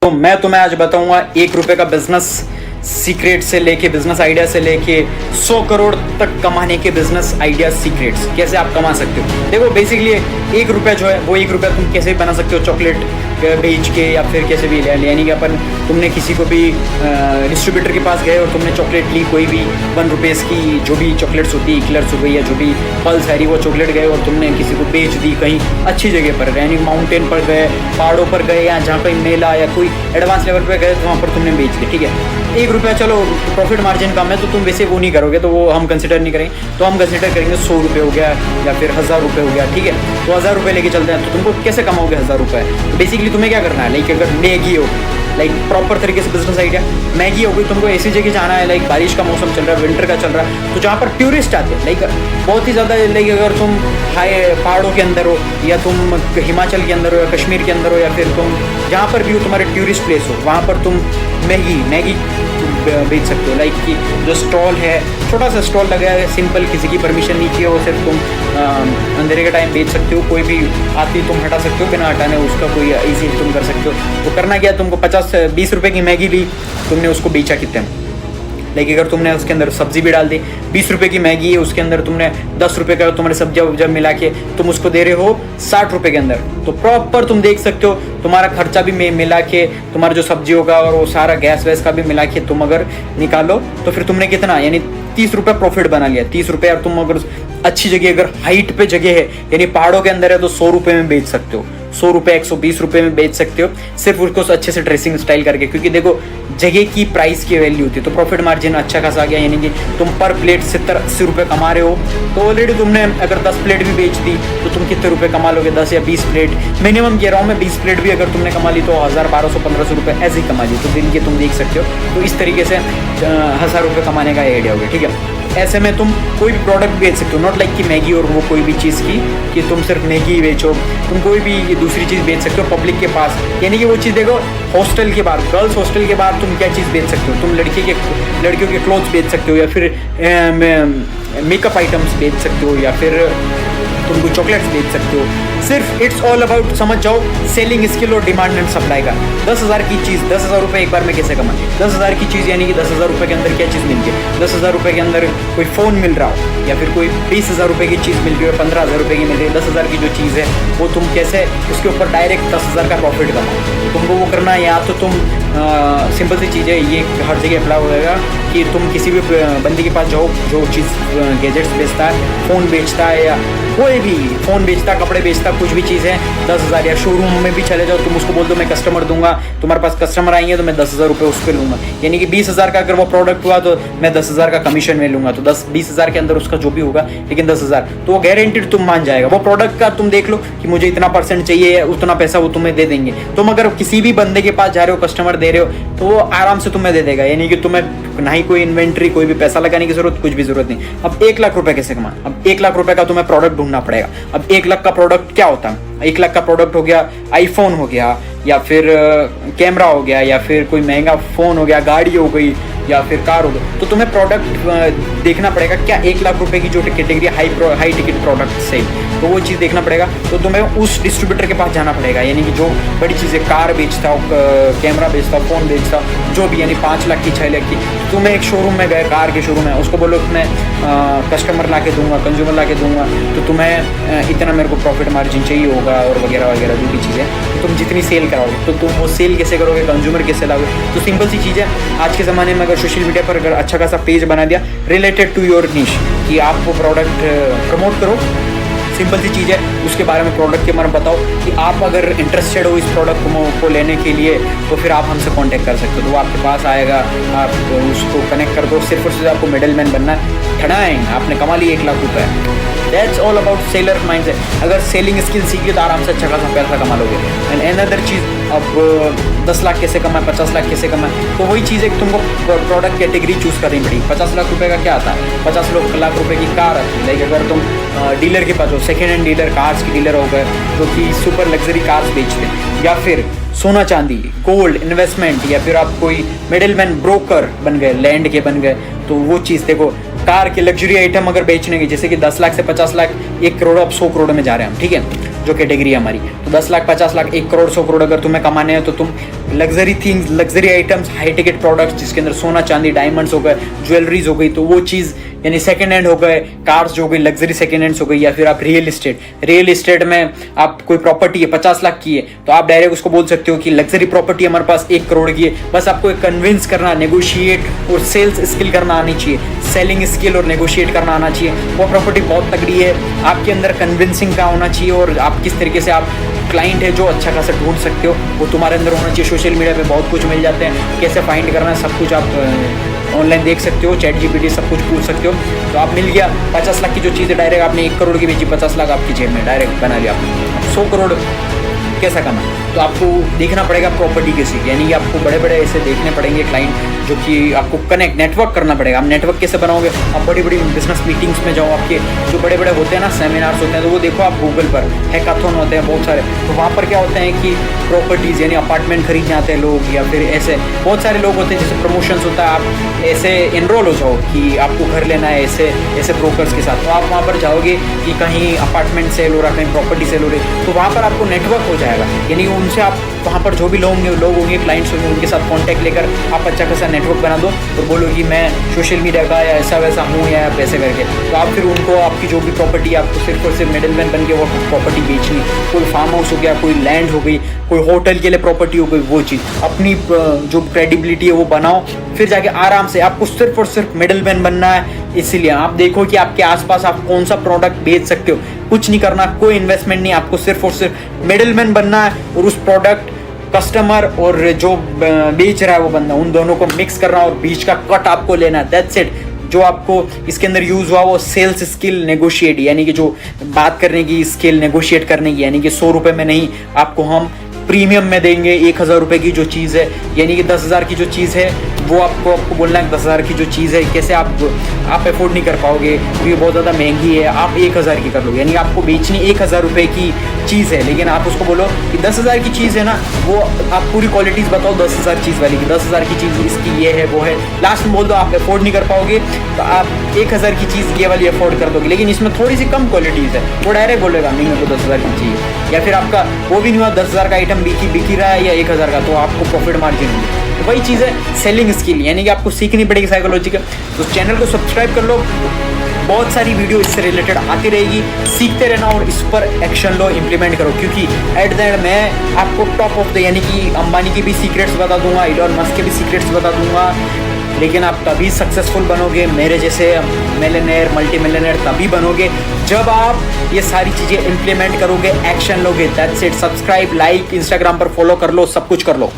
तो मैं तुम्हें आज बताऊंगा 1 रुपए का बिजनेस सीक्रेट से लेके बिजनेस आइडिया से लेके 100 करोड़ तक कमाने के बिजनेस आइडिया सीक्रेट्स कैसे आप कमा सकते हो। देखो बेसिकली 1 रुपया जो है वो 1 रुपया तुम कैसे भी बना सकते हो, चॉकलेट बेच के या फिर कैसे भी यानी कि अपन तुमने किसी को भी डिस्ट्रीब्यूटर के पास गए और तुमने चॉकलेट ली, कोई भी 1 रुपीज़ की जो भी चॉकलेट्स होती है, इक्लर्स हो गई या जो भी पल्स है वो चॉकलेट गए और तुमने किसी को बेच दी कहीं अच्छी जगह पर, यानी माउंटेन पर गए, पहाड़ों पर गए या जहाँ कहीं मेला या कोई एडवांस लेवल पर गए तो वहाँ पर तुमने बेच दी। ठीक है, 1 रुपया चलो प्रॉफिट मार्जिन कम है तो तुम वैसे वो नहीं करोगे, तो वो हम कंसिडर नहीं करेंगे, तो हम कंसिडर करेंगे 100 रुपये हो गया या फिर 1000 रुपये हो गया। ठीक है, तो 1000 रुपये लेके चलते हैं। तो तुमको कैसे कमाओगे 1000 रुपये? तो बेसिकली तुम्हें क्या करना है, लाइक अगर मैगी हो, लाइक प्रॉपर तरीके से बिजनेस आइडिया मैगी हो गई, तुमको ऐसी जगह जाना है, लाइक बारिश का मौसम चल रहा है, विंटर का चल रहा है, तो जहाँ पर टूरिस्ट आते हैं, लाइक बहुत ही ज़्यादा, लाइक अगर तुम हाई पहाड़ों के अंदर हो या तुम हिमाचल के अंदर हो या कश्मीर के अंदर हो या फिर तुम जहाँ पर भी हो तुम्हारे टूरिस्ट प्लेस हो, वहाँ पर तुम मैगी बेच सकते हो। लाइक कि जो स्टॉल है, छोटा सा स्टॉल लगाया है, सिंपल, किसी की परमिशन नहीं चाहिए, वो सिर्फ तुम अंधेरे के टाइम बेच सकते हो, कोई भी आती तुम हटा सकते हो, बिना हटाने उसका कोई इजी तुम कर सकते हो। तो करना क्या, तुमको 50-20 रुपए की मैगी ली, तुमने उसको बेचा कितने में, लेकिन अगर तुमने उसके अंदर सब्जी भी डाल दी, 20 रुपए की मैगी है, उसके अंदर तुमने 10 रुपए का तुम्हारे सब्जी जब मिला के तुम उसको दे रहे हो 60 रुपए के अंदर, तो प्रॉपर तुम देख सकते हो तुम्हारा खर्चा भी मिला के, तुम्हारा जो सब्जी होगा और वो सारा गैस वैस का भी मिला के तुम अगर निकालो तो फिर तुमने कितना, यानी 30 रुपये प्रॉफिट बना लिया। 30 रुपये, और तुम अगर अच्छी जगह, अगर हाइट पे जगह है यानी पहाड़ों के अंदर है, तो 100 रुपये में बेच सकते हो, 100 रुपये 120 रुपये में बेच सकते हो, सिर्फ उसको अच्छे से ड्रेसिंग स्टाइल करके, क्योंकि देखो जगह की प्राइस की वैल्यू होती है। तो प्रॉफिट मार्जिन अच्छा खासा आ गया, यानी कि तुम पर प्लेट 70-80 रुपये कमा रहे हो, तो ऑलरेडी तुमने अगर 10 प्लेट भी बेच दी तो तुम कितने रुपये कमा लोगे, 10 या 20 प्लेट मिनिमम कह रहा हूँ मैं, 20 प्लेट भी अगर तुमने कमा ली तो 1000-1200-1500 रुपये ऐसे ही कमा ली, तो दिन के तुम देख सकते हो। तो इस तरीके से 1000 रुपये कमाने का आइडिया हो गया। ठीक है, ऐसे में तुम कोई भी प्रोडक्ट बेच सकते हो, नॉट लाइक कि मैगी और वो कोई भी चीज़ की कि तुम सिर्फ मैगी ही बेचो, तुम कोई भी दूसरी चीज़ बेच सकते हो पब्लिक के पास, यानी कि वो चीज़ देखो हॉस्टल के बाहर, गर्ल्स हॉस्टल के बाहर तुम क्या चीज़ बेच सकते हो, तुम लड़कियों के क्लोथ्स बेच सकते हो या फिर मेकअप आइटम्स बेच सकते हो या फिर तुम कोई चॉकलेट्स बेच सकते हो। सिर्फ इट्स ऑल अबाउट, समझ जाओ, सेलिंग स्किल और डिमांड एंड सप्लाई का। 10,000 की चीज़ 10,000 रुपये एक बार में कैसे कमाए, 10,000 की चीज़ यानी कि 10,000 रुपये के अंदर क्या चीज़ मिल रही है, 10,000 रुपये के अंदर कोई फ़ोन मिल रहा हो या फिर कोई 20,000 रुपये की चीज़ मिल रही है, 15,000 रुपये की मिल रही है, 10,000 की जो चीज़ है वो तुम कैसे उसके ऊपर डायरेक्ट 10,000 का प्रॉफिट कमाओ। तुमको वो करना है, या तो तुम सिंपल सी चीज़ है, ये हर जगह अप्लाई होगा कि तुम किसी भी बंदे के पास जाओ जो चीज़ गैजेट्स बेचता है, फ़ोन बेचता है या कोई भी फ़ोन बेचता, कपड़े बेचता, कुछ भी चीज़ है, 10,000, या शोरूम में भी चले जाओ, तुम उसको बोल दो मैं कस्टमर दूंगा, तुम्हारे पास कस्टमर आएंगे तो मैं 10,000 रुपये उस पर लूँगा, यानी कि 20,000 का अगर वो प्रोडक्ट हुआ तो मैं 10,000 का कमीशन में लूँगा, तो 20,000 के अंदर उसका जो भी होगा, लेकिन 10,000 तो वो गारंटीड तुम मान जाएगा। वो प्रोडक्ट का तुम देख लो कि मुझे इतना % चाहिए, उतना पैसा वो तुम्हें दे देंगे। तुम अगर किसी भी बंदे के पास जा रहे हो, कस्टमर दे रहे हो, तो वो आराम से तुम्हें दे देगा, यानी कि तुम्हें ना ही कोई इन्वेंट्री, कोई भी पैसा लगाने की जरूरत, कुछ भी जरूरत नहीं। अब 1 लाख रुपए कैसे कमा, अब 1 लाख रुपए का तुम्हें प्रोडक्ट ढूंढना पड़ेगा। अब 1 लाख का प्रोडक्ट क्या होता है, 1 लाख का प्रोडक्ट हो गया आईफोन हो गया या फिर कैमरा हो गया या फिर कोई महंगा फ़ोन हो गया, गाड़ी हो गई या फिर कार हो गई। तो तुम्हें प्रोडक्ट देखना पड़ेगा क्या 1 लाख रुपए की जो कैटेगरी हाई टिकट प्रोडक्ट से, तो वो चीज़ देखना पड़ेगा। तो तुम्हें उस डिस्ट्रीब्यूटर के पास जाना पड़ेगा, यानी कि जो बड़ी चीज़ें, कार बेचता हो, कैमरा बेचता हो, फ़ोन बेचता हो, जो भी, यानी 5 लाख की 6 लाख की। तुम्हें एक शोरूम में गए, कार के शोरूम है, उसको बोलो मैं कस्टमर ला के दूंगा, कंज्यूमर ला के दूंगा, तो तुम्हें इतना मेरे को प्रॉफिट मार्जिन चाहिए होगा और वगैरह वगैरह जो भी चीज़ें, तो तुम जितनी सेल कराओगे तो तुम वो सेल कैसे करोगे, कंज्यूमर कैसे लाओगे। तो सिंपल सी चीज़ है, आज के ज़माने में अगर सोशल मीडिया पर अगर अच्छा खासा पेज बना दिया रिलेटेड टू योर निश कि आप वो प्रोडक्ट प्रमोट करो, सिंपल सी चीज़ है, उसके बारे में प्रोडक्ट के बारे में बताओ कि आप अगर इंटरेस्टेड हो इस प्रोडक्ट को लेने के लिए तो फिर आप हमसे कांटेक्ट कर सकते हो, तो वो आपके पास आएगा, आप उसको कनेक्ट कर दो, सिर्फ और सिर्फ आपको मिडलमैन बनना है, ठड़ाएंगे, आपने कमा लिए 1 लाख रुपये। That's all about seller mindset. अगर सेलिंग स्किल सीखिए तो आराम से अच्छा खासा पैसा कमा लोगे। एंड अनदर चीज़, अब 10 लाख कैसे कमाए, 50 लाख कैसे कमाए, तो वही चीज़ है कि तुमको प्रोडक्ट कैटेगरी चूज़ करनी पड़ेगी। 50 लाख रुपये का क्या आता है, 50 लाख रुपये की कार आती है, लाइक अगर तुम डीलर के पास हो, सेकेंड हैंड डीलर, कार्स की डीलर हो गए जो कि सुपर लग्जरी कार्स बेचते हैं, या फिर सोना चांदी, गोल्ड इन्वेस्टमेंट, या फिर आप कोई मिडिलमैन ब्रोकर बन गए, लैंड के बन गए, तो वो चीज़ देखो, कार के लग्जरी आइटम अगर बेचने की, जैसे कि 10 लाख से 50 लाख, 1 करोड़, अब 100 करोड़ में जा रहे हैं हम, ठीक है, जो कैटेगरी है हमारी, तो 10 लाख 50 लाख 1 करोड़ 100 करोड़ अगर तुम्हें कमाने हैं तो तुम luxury things, luxury items, high ticket products जिसके अंदर सोना चांदी डायमंड्स हो गए, ज्वेलरीज हो गई, तो वो चीज़ यानी सेकंड हैंड हो गए, कार्स जो हो गई लग्जरी सेकंड हैंड्स हो गई, या फिर आप रियल इस्टेट में आप कोई प्रॉपर्टी है 50 लाख की है तो आप डायरेक्ट उसको बोल सकते हो कि लग्जरी प्रॉपर्टी हमारे पास 1 करोड़ की है। बस आपको एक कन्विंस करना, नेगोशिएट और सेल्स स्किल करना आनी चाहिए, सेलिंग स्किल और नेगोशिएट करना आना चाहिए। वो प्रॉपर्टी बहुत तगड़ी है, आपके अंदर कन्विंसिंग का होना चाहिए और आप किस तरीके से आप क्लाइंट है जो अच्छा खासा ढूंढ सकते हो वो तुम्हारे अंदर होना चाहिए। सोशल मीडिया पे बहुत कुछ मिल जाते हैं, कैसे फाइंड करना है सब कुछ आप ऑनलाइन देख सकते हो, चैट जीपीटी सब कुछ पूछ सकते हो। तो आप मिल गया 50 लाख की जो चीज़ है डायरेक्ट आपने 1 करोड़ की बेची, 50 लाख आपकी जेब में डायरेक्ट बना लिया। 100 करोड़ कैसा कमा, तो आपको देखना पड़ेगा प्रॉपर्टी कैसी, यानी कि आपको बड़े बड़े ऐसे देखने पड़ेंगे क्लाइंट जो कि आपको कनेक्ट नेटवर्क करना पड़ेगा। आप नेटवर्क कैसे बनाओगे, आप बड़ी बड़ी बिजनेस मीटिंग्स में जाओ, आपके जो बड़े बड़े होते हैं ना सेमिनार्स होते हैं, तो वो देखो आप गूगल पर, हैकाथॉन होते हैं बहुत सारे, तो वहाँ पर क्या होते हैं कि प्रॉपर्टीज़ यानी अपार्टमेंट खरीदने आते हैं लोग, या फिर ऐसे बहुत सारे लोग होते हैं जैसे प्रमोशंस होता है, आप ऐसे इनरोल हो जाओ कि आपको घर लेना है ऐसे ब्रोकर्स के साथ, तो आप वहाँ पर जाओगे कि कहीं अपार्टमेंट सेल हो रहा, कहीं प्रॉपर्टी सेल हो रही, तो वहाँ पर आपको नेटवर्क हो जाएगा, यानी उनसे आप वहाँ पर जो भी लोग होंगे क्लाइंट्स होंगे उनके साथ कांटेक्ट लेकर आप अच्छा खासा नेटवर्क बना दो, तो बोलो कि मैं सोशल मीडिया का या ऐसा वैसा हूँ या पैसे करके, तो आप फिर उनको आपकी जो भी प्रॉपर्टी आपको सिर्फ और सिर्फ मिडिल मैन बन के वो प्रॉपर्टी बेचनी, कोई फार्म हाउस हो गया, कोई लैंड हो गई, कोई होटल के लिए प्रॉपर्टी हो गई, वो चीज़ अपनी जो क्रेडिबिलिटी है वो बनाओ, फिर जाके आराम से आपको सिर्फ और सिर्फ मिडिल मैन बनना है। इसीलिए आप देखो कि आपके आसपास आप कौन सा प्रोडक्ट बेच सकते हो, कुछ नहीं करना, कोई इन्वेस्टमेंट नहीं, आपको सिर्फ और सिर्फ मिडिल मैन बनना है और उस प्रोडक्ट कस्टमर और जो बेच रहा है वो बंदा, उन दोनों को मिक्स करना और बीच का कट आपको लेना है, दैट्स इट। जो आपको इसके अंदर यूज हुआ वो सेल्स स्किल, नेगोशिएट, यानी कि जो बात करने की स्किल, नेगोशिएट करने की, यानी कि 100 रुपये में नहीं, आपको हम प्रीमियम में देंगे 1000 रुपये की जो चीज़ है, यानी कि 10,000 की जो चीज़ है वो आपको बोलना है 10,000 की जो चीज़ है कैसे आप अफोर्ड नहीं कर पाओगे क्योंकि बहुत ज़्यादा महंगी है, आप 1000 की कर लो, यानी आपको बेचनी 1000 रुपये की चीज़ है, लेकिन आप उसको बोलो कि 10,000 की चीज़ है ना, वो आप पूरी क्वालिटीज़ बताओ 10,000 चीज़ वाली की, 10,000 की चीज़ इसकी ये है वो है, लास्ट में बोल दो आप अफोर्ड नहीं कर पाओगे तो आप 1000 की चीज़ ये वाली अफोर्ड कर दोगे, लेकिन इसमें थोड़ी सी कम क्वालिटीज़ है, वो डायरेक्ट बोलेगा नहीं मेरे को 10,000 की चाहिए, या फिर आपका वो भी नहीं हुआ 10,000 का आइटम बिकी रहा है या 1000 का, तो आपको प्रॉफिट मार्जिन होगी। तो वही चीज़ है सेलिंग स्किल, यानी कि आपको सीखनी पड़ेगी साइकोलॉजी का। तो चैनल को सब्सक्राइब कर लो, बहुत सारी वीडियो इससे रिलेटेड आती रहेगी, सीखते रहना और इस पर एक्शन लो, इम्प्लीमेंट करो, क्योंकि एट द एंड मैं आपको टॉप ऑफ द यानी कि अंबानी की भी सीक्रेट्स बता दूंगा, इलॉन मस्क के भी सीक्रेट्स बता दूंगा, लेकिन आप तभी सक्सेसफुल बनोगे, मेरे जैसे मिलियनेयर मल्टी मिलियनेयर तभी बनोगे जब आप ये सारी चीज़ें इम्प्लीमेंट करोगे, एक्शन लोगे। That's it. Subscribe, like, Instagram पर फॉलो कर लो, सब कुछ कर लो।